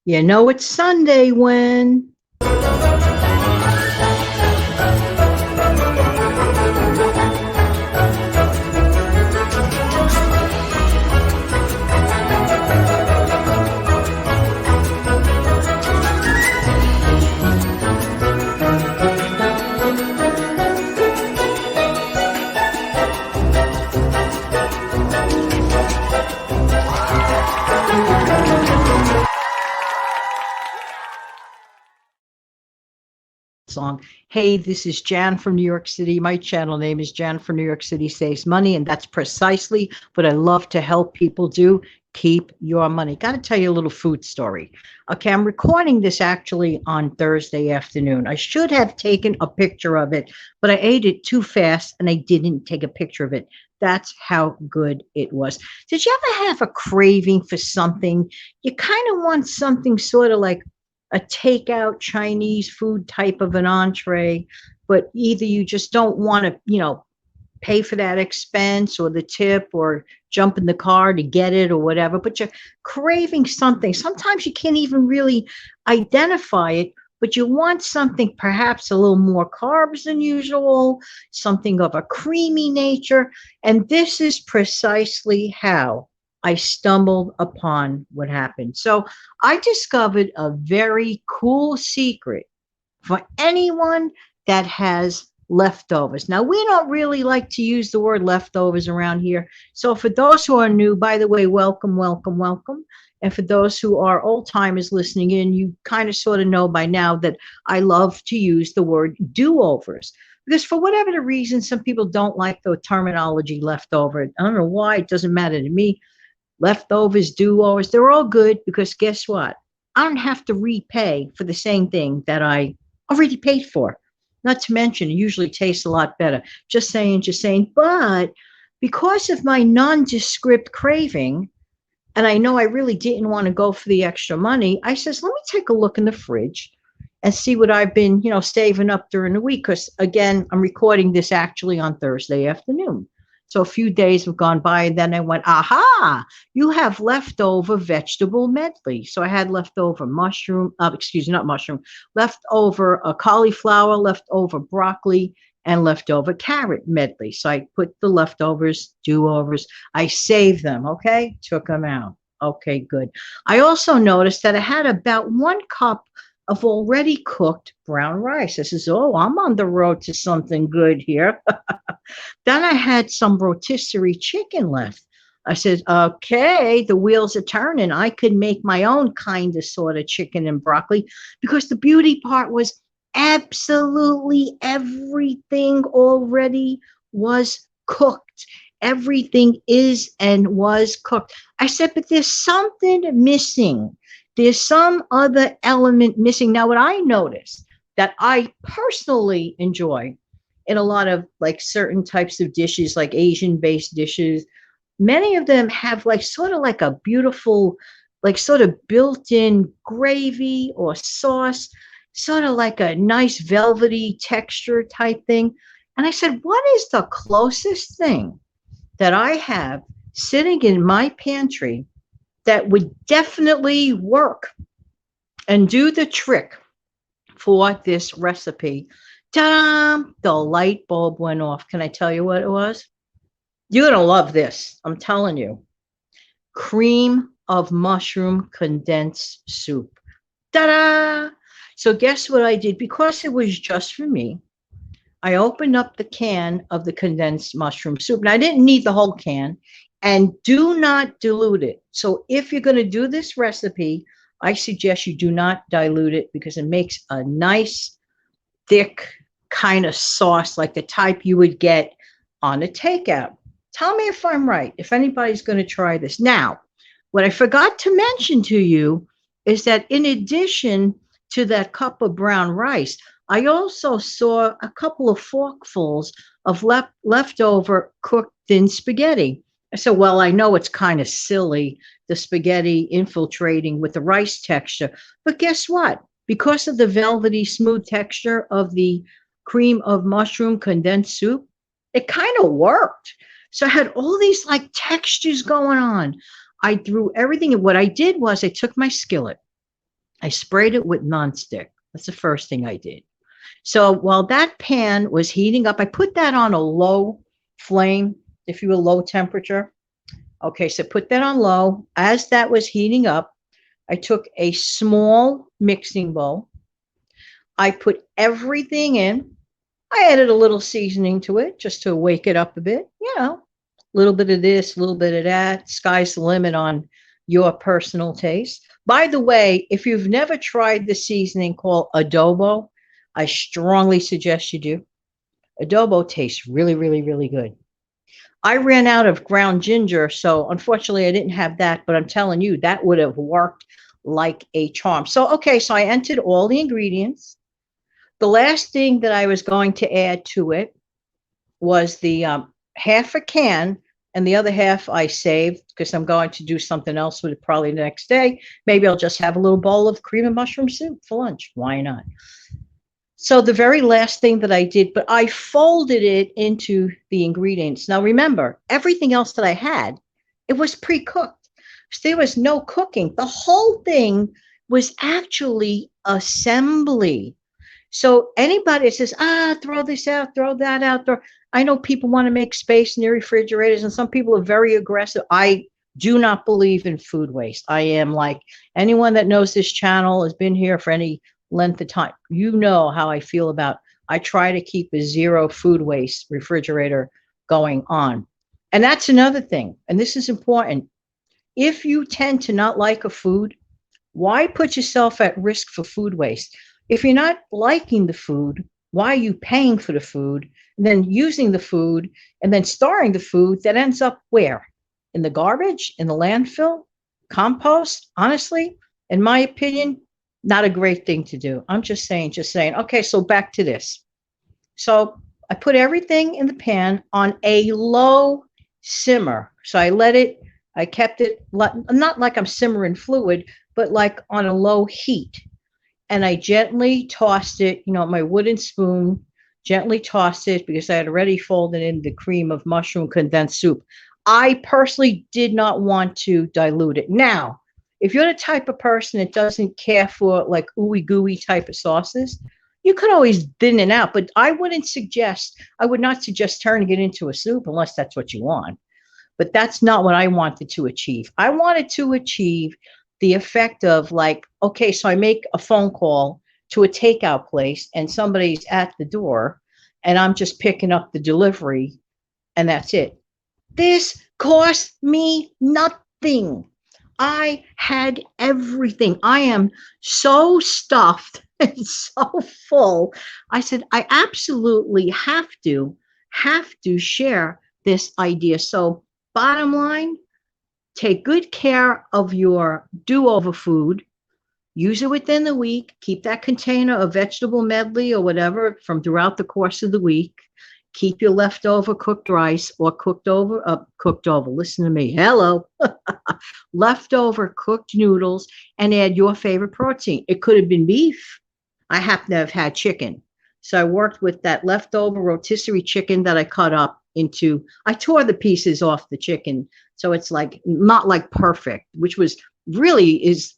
You know it's Sunday when. Song. Hey, this is Jan from New York City. My channel name is Jan from New York City Saves Money, and that's precisely what I love to help people do. Keep your money. Got to tell you a little food story. Okay, I'm recording this actually on Thursday afternoon. I should have taken a picture of it, but I ate it too fast and I didn't take a picture of it. That's how good it was. Did you ever have a craving for something? You kind of want something sort of like a takeout Chinese food type of an entree, but either you just don't want to, pay for that expense or the tip or jump in the car to get it or whatever, but you're craving something. Sometimes you can't even really identify it, but you want something perhaps a little more carbs than usual, something of a creamy nature. And this is precisely how I stumbled upon what happened. So I discovered a very cool secret for anyone that has leftovers. Now, we don't really like to use the word leftovers around here. So for those who are new, by the way, welcome, welcome, welcome. And for those who are old timers listening in, you kind of sort of know by now that I love to use the word do-overs. Because for whatever the reason, some people don't like the terminology leftover. I don't know why, it doesn't matter to me. Leftovers, do-overs, they're all good because guess what? I don't have to repay for the same thing that I already paid for. Not to mention, it usually tastes a lot better. Just saying, just saying. But because of my nondescript craving, and I know I really didn't want to go for the extra money, I says, let me take a look in the fridge and see what I've been, saving up during the week. Because again, I'm recording this actually on Thursday afternoon. So a few days have gone by, and then I went, aha, you have leftover vegetable medley. So I had leftover mushroom, excuse me, not mushroom, leftover cauliflower, leftover broccoli, and leftover carrot medley. So I put the leftovers, do-overs, I saved them, okay? Took them out. Okay, good. I also noticed that I had about 1 cup of already cooked brown rice. I says, oh, I'm on the road to something good here. Then I had some rotisserie chicken left. I said, okay, the wheels are turning. I could make my own kind of sort of chicken and broccoli because the beauty part was absolutely everything already was cooked. Everything is and was cooked. I said, but there's something missing. There's some other element missing. Now, what I noticed that I personally enjoy in a lot of like certain types of dishes, like Asian based dishes, many of them have like sort of like a beautiful, like sort of built in gravy or sauce, sort of like a nice velvety texture type thing. And I said, what is the closest thing that I have sitting in my pantry that would definitely work and do the trick for this recipe? Ta-da! The light bulb went off. Can I tell you what it was? You're going to love this. I'm telling you. Cream of mushroom condensed soup. Ta-da! So guess what I did? Because it was just for me, I opened up the can of the condensed mushroom soup. Now, I didn't need the whole can. And do not dilute it. So if you're going to do this recipe, I suggest you do not dilute it because it makes a nice, thick kind of sauce like the type you would get on a takeout. Tell me if I'm right, if anybody's going to try this. Now, what I forgot to mention to you is that in addition to that cup of brown rice, I also saw a couple of forkfuls of leftover cooked thin spaghetti. I said, well, I know it's kind of silly, the spaghetti infiltrating with the rice texture, but guess what? Because of the velvety smooth texture of the cream of mushroom condensed soup, it kind of worked. So I had all these like textures going on. I threw everything. And what I did was I took my skillet I sprayed it with nonstick. That's the first thing I did. So while that pan was heating up, I put that on a low flame, if you will, low temperature. Okay, so put that on low. As that was heating up, I took a small mixing bowl. I put everything in. I added a little seasoning to it just to wake it up a bit. A little bit of this, a little bit of that. Sky's the limit on your personal taste. By the way, if you've never tried the seasoning called adobo, I strongly suggest you do. Adobo tastes really, really, really good. I ran out of ground ginger, so unfortunately I didn't have that, but I'm telling you, that would have worked like a charm. So, okay, so I entered all the ingredients. The last thing that I was going to add to it was the half a can, and the other half I saved because I'm going to do something else with it probably the next day. Maybe I'll just have a little bowl of cream and mushroom soup for lunch. Why not? So the very last thing that I did, but I folded it into the ingredients. Now remember, everything else that I had, it was pre-cooked. So there was no cooking. The whole thing was actually assembly. So anybody that says, throw this out, throw that out, I know people want to make space in their refrigerators, and some people are very aggressive. I do not believe in food waste. I am like anyone that knows this channel, has been here for any length of time. You know how I feel about, I try to keep a zero food waste refrigerator going on. And that's another thing, and this is important. If you tend to not like a food, why put yourself at risk for food waste? If you're not liking the food, why are you paying for the food and then using the food and then storing the food that ends up where? In the garbage, in the landfill, compost? Honestly, in my opinion, not a great thing to do. I'm just saying. Okay, so back to this. So I put everything in the pan on a low simmer. So I kept it, not like I'm simmering fluid, but like on a low heat. And I gently tossed it, my wooden spoon, gently tossed it because I had already folded in the cream of mushroom condensed soup. I personally did not want to dilute it. Now, if you're the type of person that doesn't care for like ooey gooey type of sauces, you could always thin it out, but I would not suggest turning it into a soup unless that's what you want. But that's not what I wanted to achieve. I wanted to achieve the effect of like, okay, so I make a phone call to a takeout place and somebody's at the door and I'm just picking up the delivery and that's it. This cost me nothing. I had everything. I am so stuffed and so full. I said, I absolutely have to share this idea. So bottom line, take good care of your do-over food. Use it within the week. Keep that container of vegetable medley or whatever from throughout the course of the week. Keep your leftover cooked rice or cooked over, listen to me, hello, leftover cooked noodles and add your favorite protein. It could have been beef. I happen to have had chicken. So I worked with that leftover rotisserie chicken that I cut up into, I tore the pieces off the chicken. So it's like, not like perfect, which was really is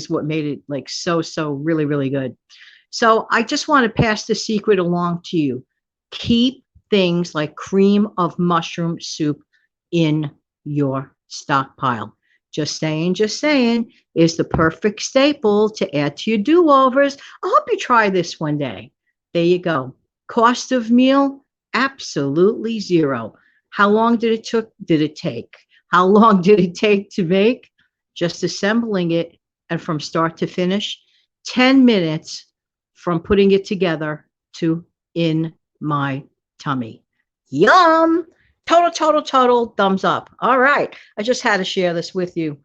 what made it like so really, really good. So I just want to pass the secret along to you. Keep things like cream of mushroom soup in your stockpile. Just saying, is the perfect staple to add to your do-overs. I hope you try this one day. There you go. Cost of meal, absolutely zero. How long did it take? How long did it take to make? Just assembling it and from start to finish, 10 minutes from putting it together to in my tummy. Yum! Total thumbs up. All right. I just had to share this with you.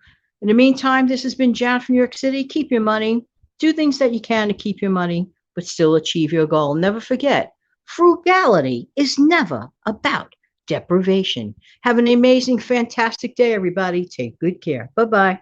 In the meantime, this has been Jan from New York City. Keep your money. Do things that you can to keep your money, but still achieve your goal. Never forget, frugality is never about deprivation. Have an amazing, fantastic day, everybody. Take good care. Bye-bye.